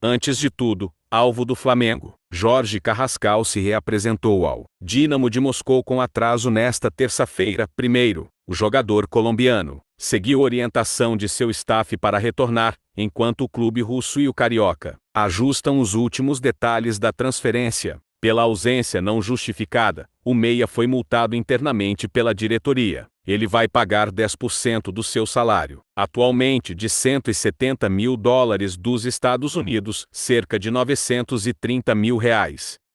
Antes de tudo, alvo do Flamengo, Jorge Carrascal se reapresentou ao Dínamo de Moscou com atraso nesta terça-feira. Primeiro, o jogador colombiano seguiu orientação de seu staff para retornar, enquanto o clube russo e o carioca ajustam os últimos detalhes da transferência. Pela ausência não justificada, o meia foi multado internamente pela diretoria. Ele vai pagar 10% do seu salário, atualmente de $170 mil dos Estados Unidos, cerca de R$930 mil.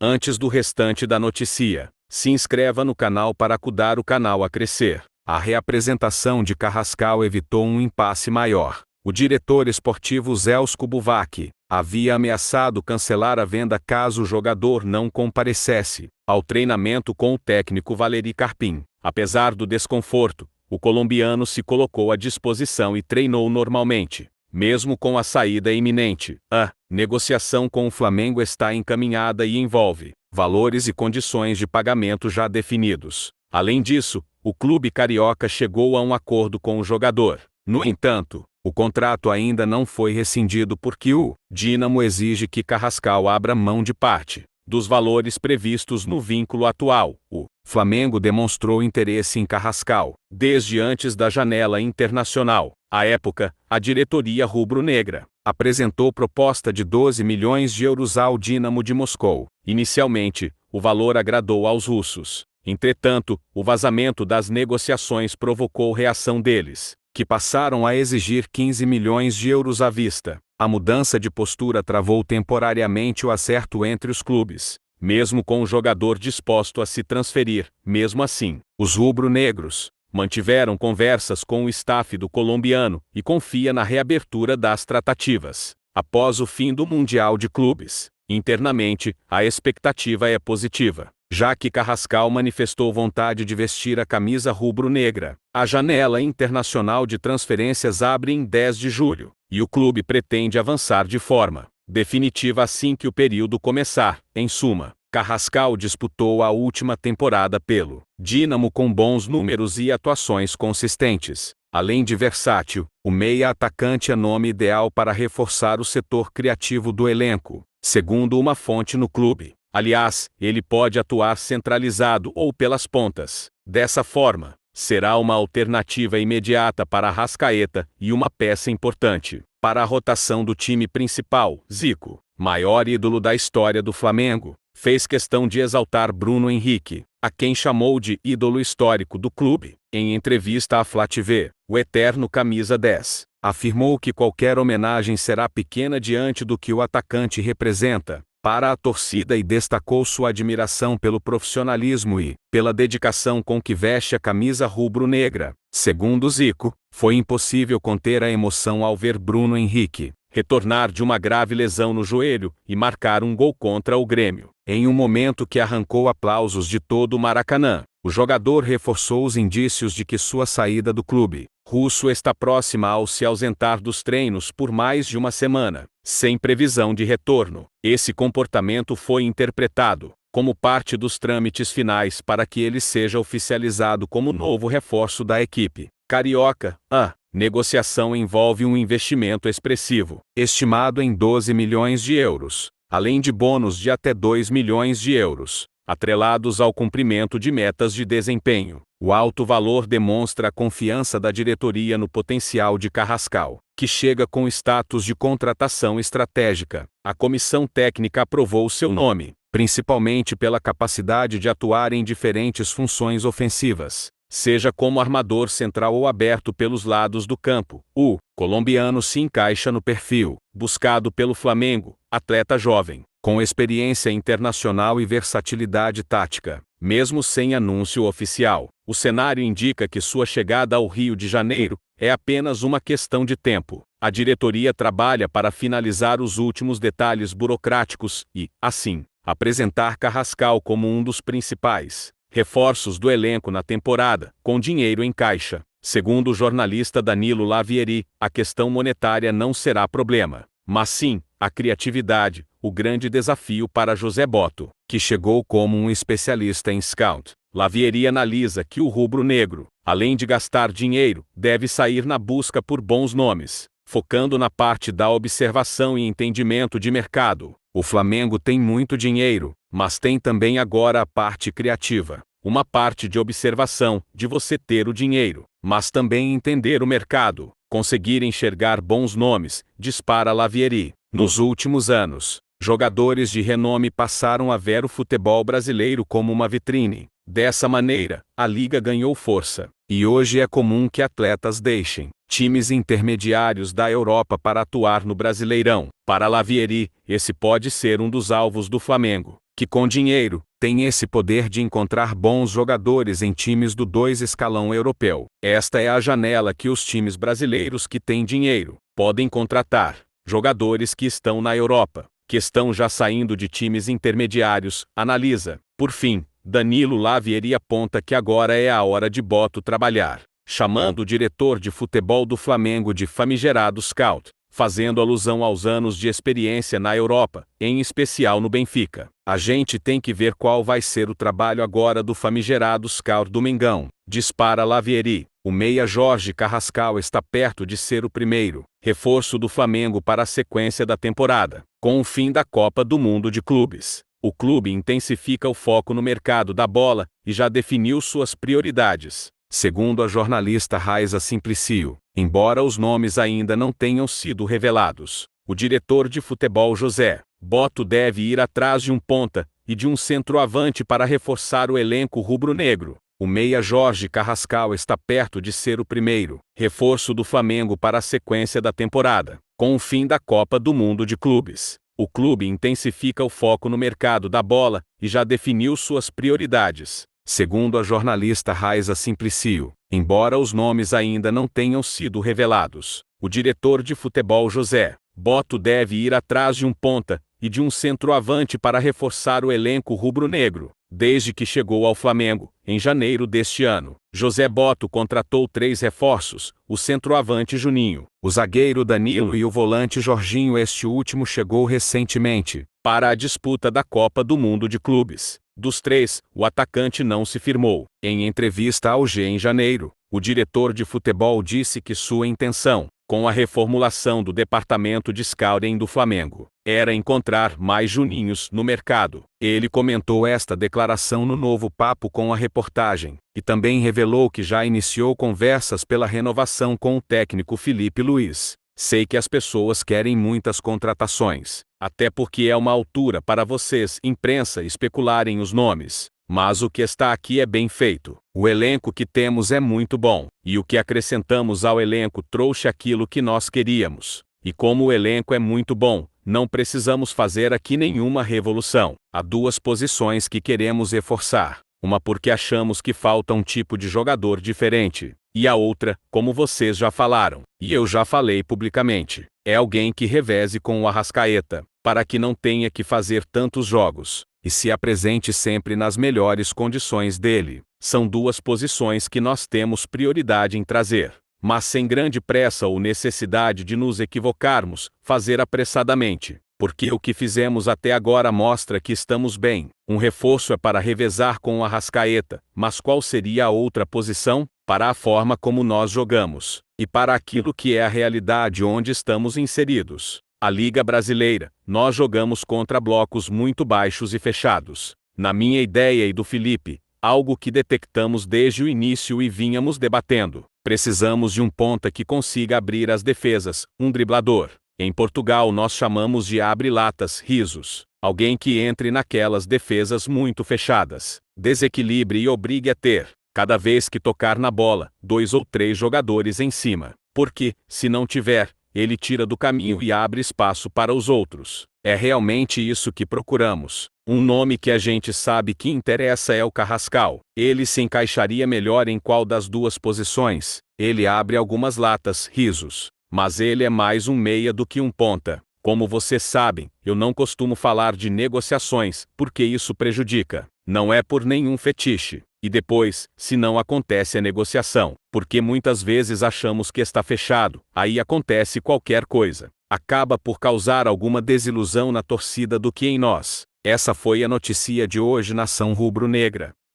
Antes do restante da notícia, se inscreva no canal para ajudar o canal a crescer. A reapresentação de Carrascal evitou um impasse maior. O diretor esportivo Željko Buvac havia ameaçado cancelar a venda caso o jogador não comparecesse ao treinamento com o técnico Valery Karpin. Apesar do desconforto, o colombiano se colocou à disposição e treinou normalmente. Mesmo com a saída iminente, a negociação com o Flamengo está encaminhada e envolve valores e condições de pagamento já definidos. Além disso, o clube carioca chegou a um acordo com o jogador. No entanto, o contrato ainda não foi rescindido porque o Dínamo exige que Carrascal abra mão de parte dos valores previstos no vínculo atual. O Flamengo demonstrou interesse em Carrascal desde antes da janela internacional. À época, a diretoria rubro-negra apresentou proposta de 12 milhões de euros ao Dínamo de Moscou. Inicialmente, o valor agradou aos russos. Entretanto, o vazamento das negociações provocou reação deles, que passaram a exigir 15 milhões de euros à vista. A mudança de postura travou temporariamente o acerto entre os clubes, mesmo com o jogador disposto a se transferir. Mesmo assim, os rubro-negros mantiveram conversas com o staff do colombiano e confia na reabertura das tratativas. Após o fim do Mundial de Clubes, internamente, a expectativa é positiva, já que Carrascal manifestou vontade de vestir a camisa rubro-negra. A janela internacional de transferências abre em 10 de julho, e o clube pretende avançar de forma definitiva assim que o período começar. Em suma, Carrascal disputou a última temporada pelo Dínamo com bons números e atuações consistentes. Além de versátil, o meia-atacante é nome ideal para reforçar o setor criativo do elenco, segundo uma fonte no clube. Aliás, ele pode atuar centralizado ou pelas pontas. Dessa forma, será uma alternativa imediata para Arrascaeta e uma peça importante para a rotação do time principal. Zico, maior ídolo da história do Flamengo, fez questão de exaltar Bruno Henrique, a quem chamou de ídolo histórico do clube. Em entrevista à Flá TV, o eterno camisa 10 afirmou que qualquer homenagem será pequena diante do que o atacante representa para a torcida e destacou sua admiração pelo profissionalismo e pela dedicação com que veste a camisa rubro-negra. Segundo Zico, foi impossível conter a emoção ao ver Bruno Henrique retornar de uma grave lesão no joelho e marcar um gol contra o Grêmio. Em um momento que arrancou aplausos de todo o Maracanã, o jogador reforçou os indícios de que sua saída do clube russo está próxima ao se ausentar dos treinos por mais de uma semana, sem previsão de retorno. Esse comportamento foi interpretado como parte dos trâmites finais para que ele seja oficializado como novo reforço da equipe carioca. A negociação envolve um investimento expressivo, estimado em 12 milhões de euros, além de bônus de até 2 milhões de euros, atrelados ao cumprimento de metas de desempenho. O alto valor demonstra a confiança da diretoria no potencial de Carrascal, que chega com status de contratação estratégica. A comissão técnica aprovou seu nome, principalmente pela capacidade de atuar em diferentes funções ofensivas, seja como armador central ou aberto pelos lados do campo. O colombiano se encaixa no perfil buscado pelo Flamengo, atleta jovem, com experiência internacional e versatilidade tática. Mesmo sem anúncio oficial, o cenário indica que sua chegada ao Rio de Janeiro é apenas uma questão de tempo. A diretoria trabalha para finalizar os últimos detalhes burocráticos e, assim, apresentar Carrascal como um dos principais reforços do elenco na temporada, com dinheiro em caixa. Segundo o jornalista Danilo Lavieri, a questão monetária não será problema, mas sim a criatividade, o grande desafio para José Botto, que chegou como um especialista em scout. Lavieri analisa que o rubro-negro, além de gastar dinheiro, deve sair na busca por bons nomes. Focando na parte da observação e entendimento de mercado, o Flamengo tem muito dinheiro, mas tem também agora a parte criativa. Uma parte de observação, de você ter o dinheiro, mas também entender o mercado, conseguir enxergar bons nomes, dispara Lavieri. Nos últimos anos, jogadores de renome passaram a ver o futebol brasileiro como uma vitrine. Dessa maneira, a liga ganhou força, e hoje é comum que atletas deixem times intermediários da Europa para atuar no Brasileirão. Para Lavieri, esse pode ser um dos alvos do Flamengo, que com dinheiro, tem esse poder de encontrar bons jogadores em times do 2 escalão europeu. Esta é a janela que os times brasileiros que têm dinheiro podem contratar jogadores que estão na Europa, que estão já saindo de times intermediários, analisa. Por fim, Danilo Lavieri aponta que agora é a hora de Boto trabalhar, chamando o diretor de futebol do Flamengo de famigerado scout, fazendo alusão aos anos de experiência na Europa, em especial no Benfica. A gente tem que ver qual vai ser o trabalho agora do famigerado scout do Mengão, dispara Lavieri. O meia Jorge Carrascal está perto de ser o primeiro reforço do Flamengo para a sequência da temporada. Com o fim da Copa do Mundo de Clubes, o clube intensifica o foco no mercado da bola e já definiu suas prioridades. Segundo a jornalista Raiza Simplicio, embora os nomes ainda não tenham sido revelados, o diretor de futebol José Boto deve ir atrás de um ponta e de um centroavante para reforçar o elenco rubro-negro. O meia Jorge Carrascal está perto de ser o primeiro reforço do Flamengo para a sequência da temporada. Com o fim da Copa do Mundo de Clubes, o clube intensifica o foco no mercado da bola e já definiu suas prioridades. Segundo a jornalista Raiza Simplicio, embora os nomes ainda não tenham sido revelados, o diretor de futebol José Boto deve ir atrás de um ponta e de um centroavante para reforçar o elenco rubro-negro. Desde que chegou ao Flamengo, em janeiro deste ano, José Boto contratou 3 reforços, o centroavante Juninho, o zagueiro Danilo e o volante Jorginho. Este último chegou recentemente, para a disputa da Copa do Mundo de Clubes. Dos 3, o atacante não se firmou. Em entrevista ao G em janeiro, o diretor de futebol disse que sua intenção, com a reformulação do departamento de scouting do Flamengo, era encontrar mais Juninhos no mercado. Ele comentou esta declaração no Novo Papo com a reportagem, e também revelou que já iniciou conversas pela renovação com o técnico Felipe Luiz. Sei que as pessoas querem muitas contratações, até porque é uma altura para vocês, imprensa, especularem os nomes. Mas o que está aqui é bem feito. O elenco que temos é muito bom, e o que acrescentamos ao elenco trouxe aquilo que nós queríamos. E como o elenco é muito bom, não precisamos fazer aqui nenhuma revolução. Há 2 posições que queremos reforçar. Uma porque achamos que falta um tipo de jogador diferente. E a outra, como vocês já falaram, e eu já falei publicamente, é alguém que reveze com o Arrascaeta, para que não tenha que fazer tantos jogos e se apresente sempre nas melhores condições dele. São 2 posições que nós temos prioridade em trazer, mas sem grande pressa ou necessidade de nos equivocarmos, fazer apressadamente, porque o que fizemos até agora mostra que estamos bem. Um reforço é para revezar com o Arrascaeta, mas qual seria a outra posição? Para a forma como nós jogamos, e para aquilo que é a realidade onde estamos inseridos. A Liga Brasileira, nós jogamos contra blocos muito baixos e fechados. Na minha ideia e do Felipe, algo que detectamos desde o início e vínhamos debatendo. Precisamos de um ponta que consiga abrir as defesas, um driblador. Em Portugal nós chamamos de abre-latas, risos. Alguém que entre naquelas defesas muito fechadas, desequilibre e obrigue a ter, cada vez que tocar na bola, 2 ou 3 jogadores em cima. Porque, se não tiver, ele tira do caminho e abre espaço para os outros. É realmente isso que procuramos. Um nome que a gente sabe que interessa é o Carrascal. Ele se encaixaria melhor em qual das 2 posições? Ele abre algumas latas, risos. Mas ele é mais um meia do que um ponta. Como vocês sabem, eu não costumo falar de negociações, porque isso prejudica. Não é por nenhum fetiche. E depois, se não acontece a negociação, porque muitas vezes achamos que está fechado, aí acontece qualquer coisa. Acaba por causar alguma desilusão na torcida do que em nós. Essa foi a notícia de hoje, Nação Rubro-Negra.